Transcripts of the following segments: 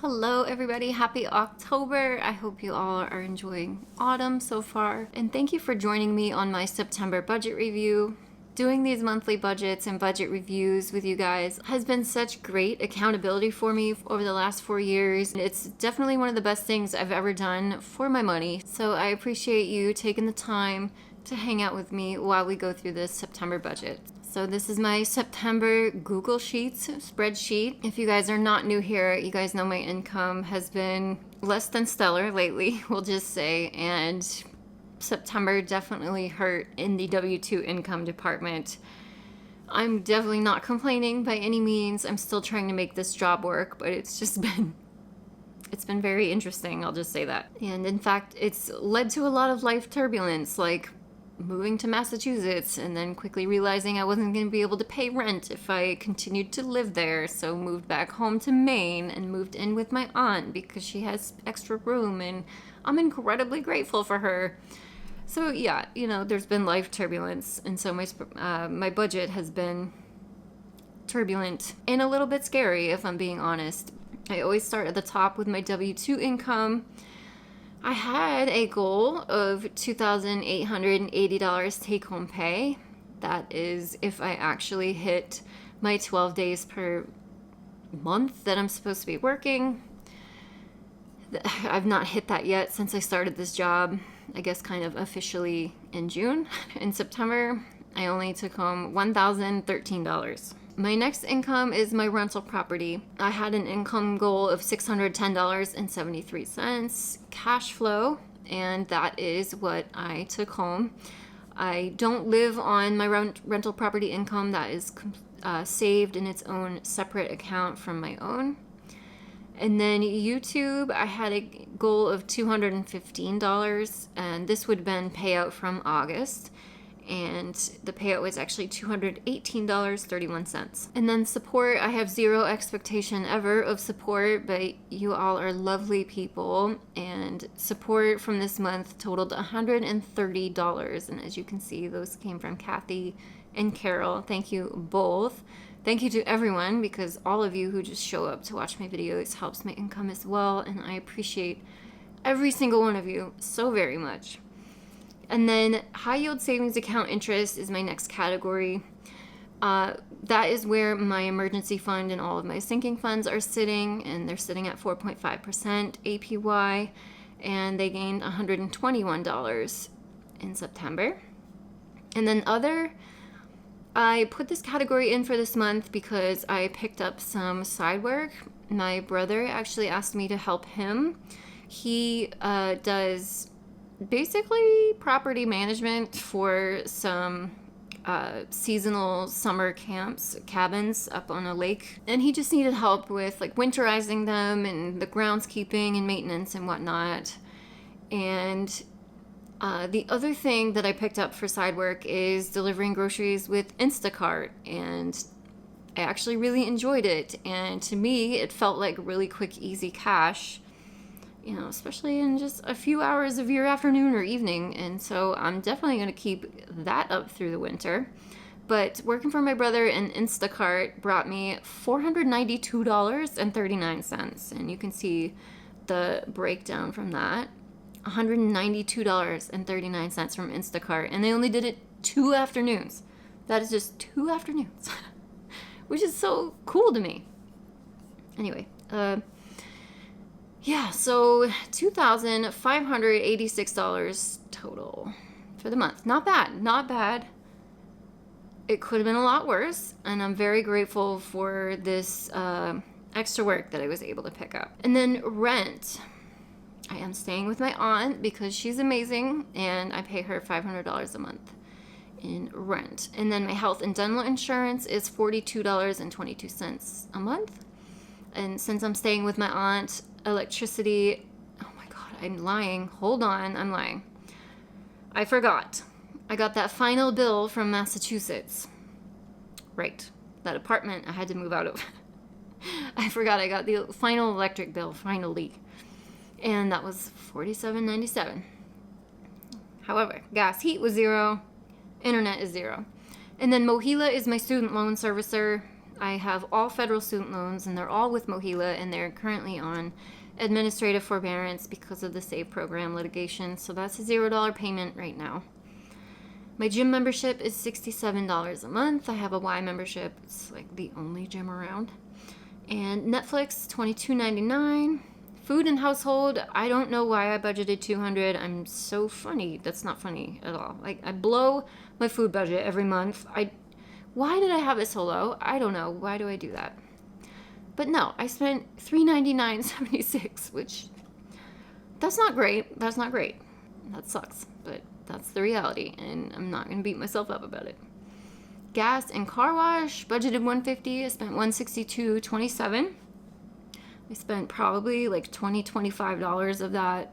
Hello everybody, happy October. I hope you all are enjoying autumn so far. And thank you for joining me on my September budget review. Doing these monthly budgets and budget reviews with you guys has been such great accountability for me over the last 4 years. It's definitely one of the best things I've ever done for my money. So I appreciate you taking the time to hang out with me while we go through this September budget. So this is my September Google Sheets spreadsheet. If you guys are not new here, you guys know my income has been less than stellar lately, we'll just say, and September definitely hurt in the W-2 income department. I'm definitely not complaining by any means. I'm still trying to make this job work, but it's been very interesting, I'll just say that. And in fact, it's led to a lot of life turbulence, like moving to Massachusetts and then quickly realizing I wasn't going to be able to pay rent if I continued to live there, so moved back home to Maine and moved in with my aunt because she has extra room and I'm incredibly grateful for her. So yeah, there's been life turbulence, and so my budget has been turbulent and a little bit scary, if I'm being honest. I always start at the top with my W-2 income. I had a goal of $2,880 take-home pay. That is if I actually hit my 12 days per month that I'm supposed to be working. I've not hit that yet since I started this job, I guess kind of officially in June. In September, I only took home $1,013. My next income is my rental property. I had an income goal of $610.73 cash flow, and that is what I took home. I don't live on my rental property income. That is saved in its own separate account from my own. And then YouTube, I had a goal of $215, and this would have been payout from August. And the payout was actually $218.31. And then support, I have zero expectation ever of support, but you all are lovely people, and support from this month totaled $130. And as you can see, those came from Kathy and Carol. Thank you both. Thank you to everyone, because all of you who just show up to watch my videos helps my income as well, and I appreciate every single one of you so very much. And then high yield savings account interest is my next category. That is where my emergency fund and all of my sinking funds are sitting, and they're sitting at 4.5% APY, and they gained $121 in September. And then other, I put this category in for this month because I picked up some side work. My brother actually asked me to help him. He does basically property management for some seasonal summer cabins up on a lake, and he just needed help with like winterizing them and the groundskeeping and maintenance and whatnot. And the other thing that I picked up for side work is delivering groceries with Instacart, and I actually really enjoyed it, and to me it felt like really quick, easy cash, especially in just a few hours of your afternoon or evening. And so I'm definitely going to keep that up through the winter. But working for my brother and Instacart brought me $492.39. And you can see the breakdown from that. $192.39 from Instacart. And they only did it 2 afternoons. That is just 2 afternoons. Which is so cool to me. Anyway, yeah, so $2,586 total for the month. Not bad. It could have been a lot worse, and I'm very grateful for this extra work that I was able to pick up. And then rent. I am staying with my aunt because she's amazing, and I pay her $500 a month in rent. And then my health and dental insurance is $42.22 a month. And since I'm staying with my aunt, electricity, oh my god, I'm lying. Hold on, I'm lying. I forgot. I got that final bill from Massachusetts. Right, that apartment I had to move out of. I forgot I got the final electric bill, finally. And that was $47.97. However, gas, heat was 0. Internet is 0. And then Mohila is my student loan servicer. I have all federal student loans, and they're all with Mohila, and they're currently on administrative forbearance because of the SAVE program litigation. So that's a $0 payment right now. My gym membership is $67 a month. I have a Y membership. It's like the only gym around. And Netflix, $22.99. Food and household, I don't know why I budgeted $200. I'm so funny. That's not funny at all. Like, I blow my food budget every month. Why did I have it so low? I don't know. Why do I do that? But no, I spent $399.76, which that's not great. That's not great. That sucks, but that's the reality, and I'm not going to beat myself up about it. Gas and car wash, budgeted $150. I spent $162.27. I spent probably like $25 of that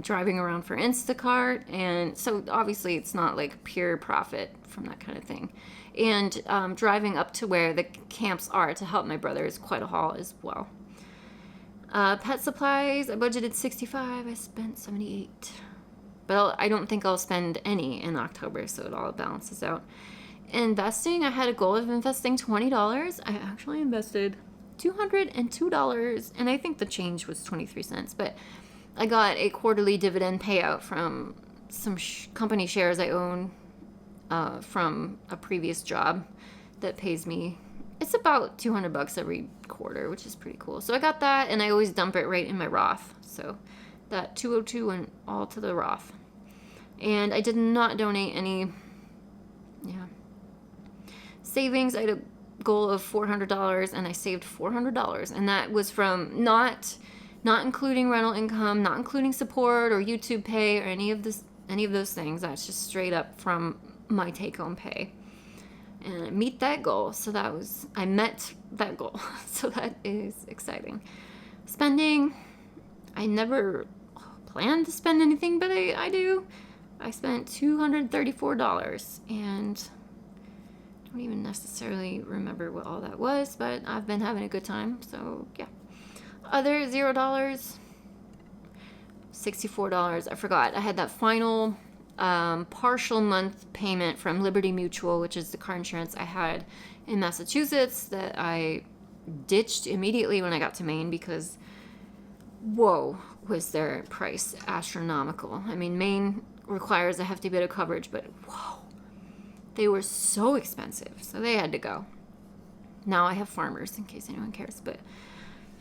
driving around for Instacart, and so obviously it's not like pure profit from that kind of thing. And driving up to where the camps are to help my brother is quite a haul as well. Pet supplies, I budgeted $65. I spent $78. But I don't think I'll spend any in October, so it all balances out. Investing, I had a goal of investing $20. I actually invested $202, and I think the change was 23 cents. But I got a quarterly dividend payout from some company shares I own from a previous job that pays me. It's about $200 every quarter, which is pretty cool. So I got that, and I always dump it right in my Roth. So that 202 went all to the Roth. And I did not donate any, savings. I had a goal of $400, and I saved $400. And that was from not including rental income, not including support or YouTube pay or any of those things. That's just straight up from my take-home pay. And I meet that goal. So I met that goal. So that is exciting. Spending, I never planned to spend anything, but I do. I spent $234, and I don't even necessarily remember what all that was, but I've been having a good time, so yeah. Other $0, $64. I forgot. I had that final partial month payment from Liberty Mutual, which is the car insurance I had in Massachusetts that I ditched immediately when I got to Maine because, whoa, was their price astronomical. I mean, Maine requires a hefty bit of coverage, but whoa, they were so expensive, so they had to go. Now I have Farmers in case anyone cares, but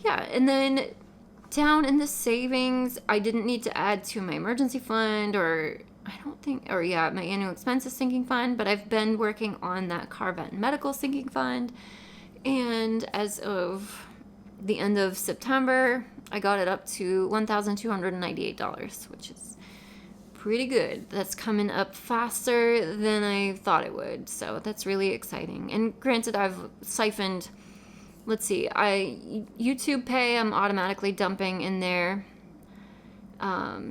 yeah. And then down in the savings, I didn't need to add to my emergency fund my annual expenses sinking fund, but I've been working on that car, vet, and medical sinking fund, and as of the end of September, I got it up to $1,298, which is pretty good. That's coming up faster than I thought it would, so that's really exciting. And granted, I've siphoned, YouTube pay, I'm automatically dumping in there,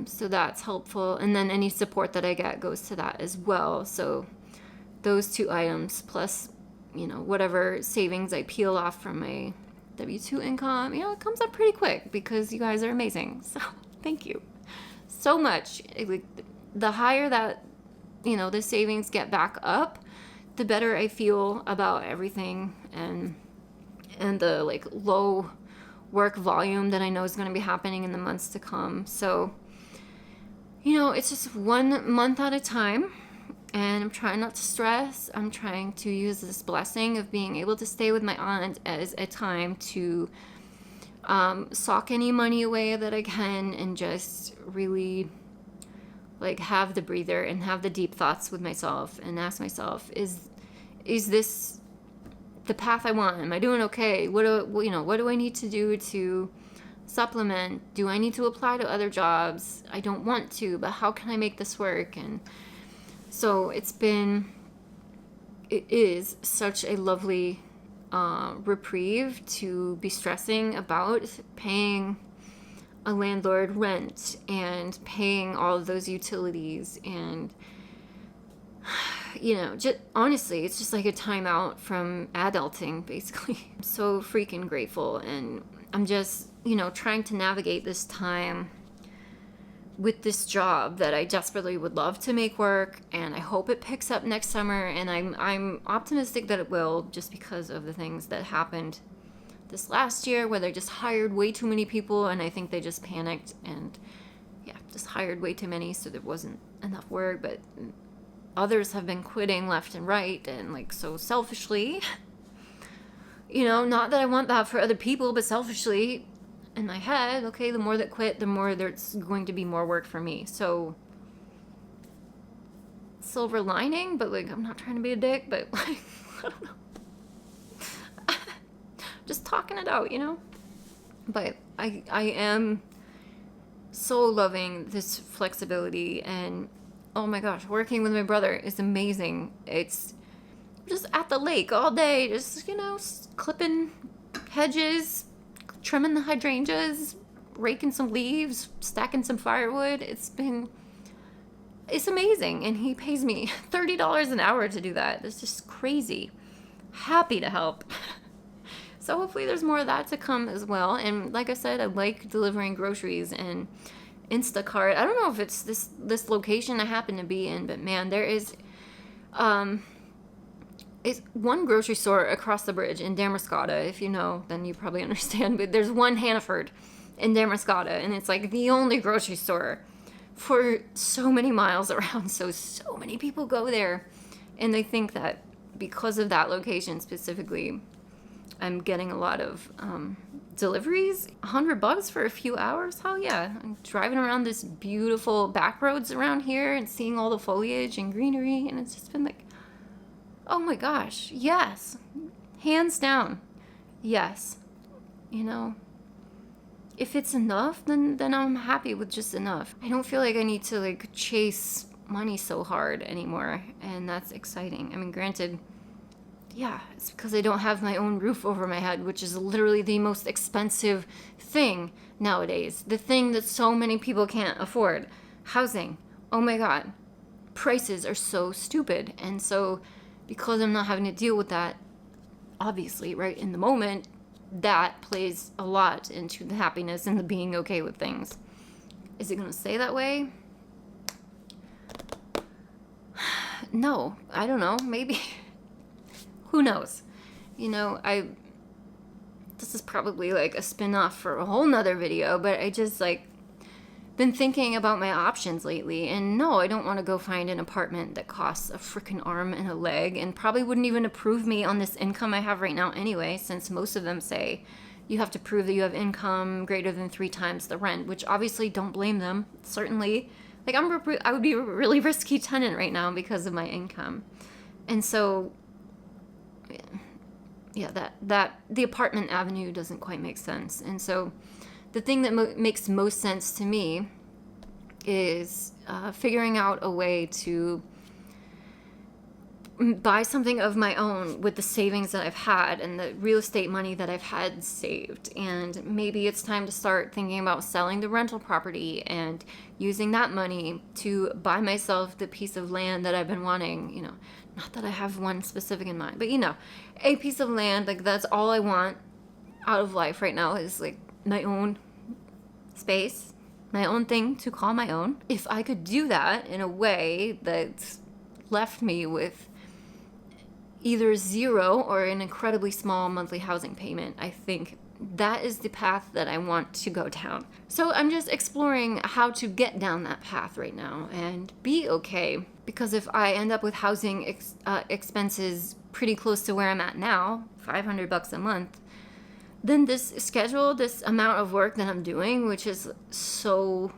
so that's helpful. And then any support that I get goes to that as well. So those two items, plus, whatever savings I peel off from my W-2 income, it comes up pretty quick because you guys are amazing. So thank you so much. The higher that, the savings get back up, the better I feel about everything, and the low work volume that I know is going to be happening in the months to come. So, it's just 1 month at a time, and I'm trying not to stress. I'm trying to use this blessing of being able to stay with my aunt as a time to sock any money away that I can, and just really have the breather and have the deep thoughts with myself and ask myself, is this the path I want? Am I doing okay? What do I need to do to supplement? Do I need to apply to other jobs? I don't want to, but how can I make this work? And so it is such a lovely reprieve to be stressing about paying a landlord rent and paying all of those utilities, and just honestly, it's just like a timeout from adulting, basically. I'm so freaking grateful, and I'm just trying to navigate this time with this job that I desperately would love to make work, and I hope it picks up next summer, and I'm optimistic that it will, just because of the things that happened this last year where they just hired way too many people, and I think they just panicked and just hired way too many, so there wasn't enough work. But others have been quitting left and right, and like, so selfishly, not that I want that for other people, but selfishly in my head, okay, the more that quit, the more there's going to be more work for me. So silver lining, but like, I'm not trying to be a dick, but like, I don't know. Just talking it out, But I am so loving this flexibility, and oh my gosh, working with my brother is amazing. It's just at the lake all day, just, clipping hedges, trimming the hydrangeas, raking some leaves, stacking some firewood. It's amazing. And he pays me $30 an hour to do that. It's just crazy. Happy to help. So hopefully there's more of that to come as well. And like I said, I like delivering groceries and Instacart. I don't know if it's this location I happen to be in, but man, there is it's one grocery store across the bridge in Damascotta. If you know, then you probably understand. But there's one Hannaford in Damascotta, and it's like the only grocery store for so many miles around. So many people go there, and they think that because of that location specifically, I'm getting a lot of deliveries. $100 for a few hours? Hell yeah. I'm driving around this beautiful back roads around here and seeing all the foliage and greenery, and it's just been like, oh my gosh, yes. Hands down. Yes. If it's enough, then I'm happy with just enough. I don't feel like I need to like chase money so hard anymore, and that's exciting. I mean, granted, it's because I don't have my own roof over my head, which is literally the most expensive thing nowadays. The thing that so many people can't afford. Housing. Oh my God. Prices are so stupid. And so because I'm not having to deal with that, obviously, right in the moment, that plays a lot into the happiness and the being okay with things. Is it going to stay that way? No, I don't know. Maybe. Who knows? This is probably like a spin-off for a whole nother video, but I just like been thinking about my options lately, and no, I don't want to go find an apartment that costs a freaking arm and a leg, and probably wouldn't even approve me on this income I have right now anyway, since most of them say you have to prove that you have income greater than 3 times the rent, which obviously don't blame them. Certainly, like I would be a really risky tenant right now because of my income. And so that the apartment avenue doesn't quite make sense. And so the thing that makes most sense to me is figuring out a way to buy something of my own with the savings that I've had and the real estate money that I've had saved. And maybe it's time to start thinking about selling the rental property and using that money to buy myself the piece of land that I've been wanting, not that I have one specific in mind, but a piece of land. Like, that's all I want out of life right now, is like my own space, my own thing to call my own. If I could do that in a way that left me with either zero or an incredibly small monthly housing payment, I think that is the path that I want to go down. So I'm just exploring how to get down that path right now and be okay. Because if I end up with housing expenses pretty close to where I'm at now, $500 a month, then this amount of work that I'm doing, which is so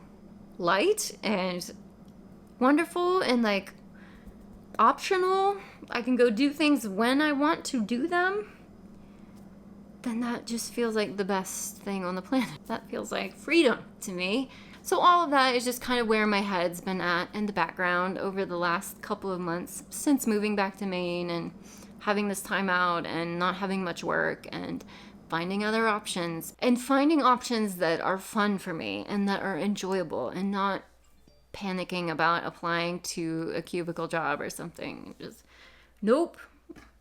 light and wonderful and like optional, I can go do things when I want to do them, then that just feels like the best thing on the planet. That feels like freedom to me. So all of that is just kind of where my head's been at in the background over the last couple of months since moving back to Maine and having this time out and not having much work and finding other options and finding options that are fun for me and that are enjoyable and not panicking about applying to a cubicle job or something. Just, nope.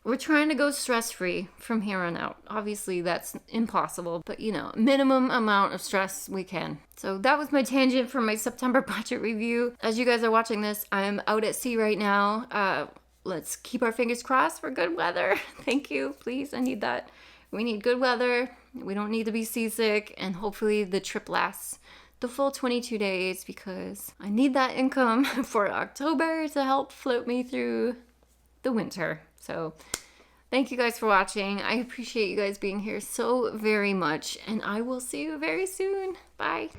we're trying to go stress-free from here on out. Obviously, that's impossible, but minimum amount of stress we can. So that was my tangent for my September budget review. As you guys are watching this, I'm out at sea right now. Let's keep our fingers crossed for good weather. Thank you, please. I need that. We need good weather. We don't need to be seasick, and hopefully the trip lasts the full 22 days because I need that income for October to help float me through the winter. So thank you guys for watching. I appreciate you guys being here so very much, and I will see you very soon. Bye.